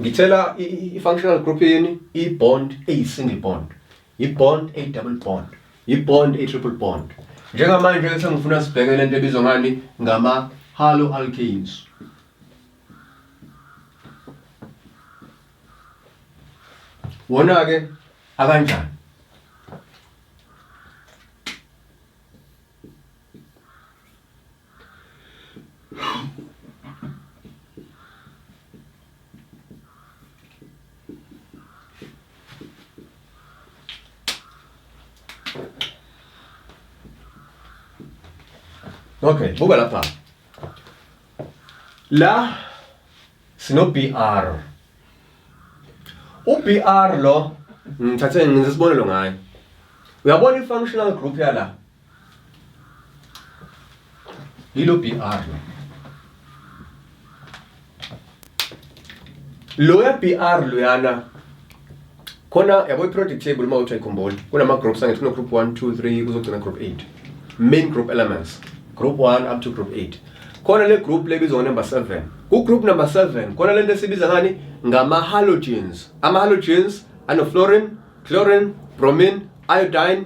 ngithela i-functional group yini i-bond eyi-single bond, i-bond eyi-double bond, i-bond eyi-triple bond. Njengamanje ke sengifuna sibheke lento ebizwa ngani ngama-haloalkanes. Wona ke akanjani? Okay, buka lapha. La sino BR. U-BR lo ngithathe ngenze isibonelo ngayo. Uyabona i-functional group yala. Yilo BR lo. Lo ya BR lo yana khona yabo i-periodic table mawuthi ayikhumbula. Kunama groups angithi kuna group 1 2 3 kuzogcina group 8. Main group elements. Group 1 up to group 8. Khona le group lebizwa number 7. Ku group number 7 khona lento esibiza ngani ngama halogens. Ama halogens ano fluorine, chlorine, bromine, iodine,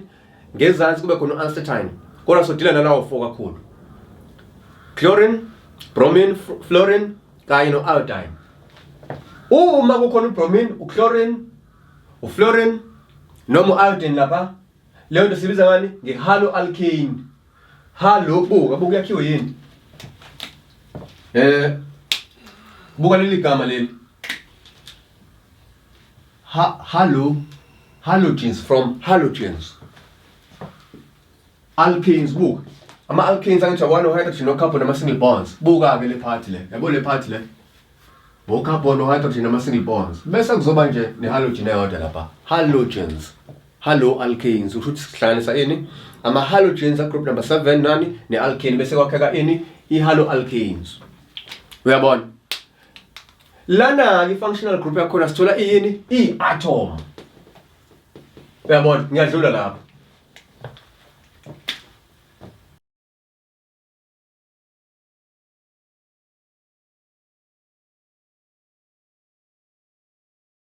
ngezansi kube khona uanstetine. Kodwa sodila nalawo 4 kakhulu. Chlorine, bromine, fluorine kanye no iodine. Uma kukhona ubromine, uchlorine, ufluorine noma iodine lapha, leyo nto sibiza ngani nge-haloalkane. Halo buka yakhiwe yini? Buka leli gama leli. Halogens from halogens. Alkanes buka. Ama alkanes angithi one hydrogen no carbon nama single bonds. Buka ke le part le. Yabo le part le. Bo carbon no hydrogen nama single bonds. Bese kuzoba nje ne halogen eyodwa lapha. Halogens. Haloalkanes usho ukuthi sihlanganisa ini? Ama halogens a group number 7 nani ne alkane bese kwakheka ini i-haloalkanes. Uyabona? Lana i-functional group yakhona sithola ini i-atom. Uyabona? Ngiyadlula lapha.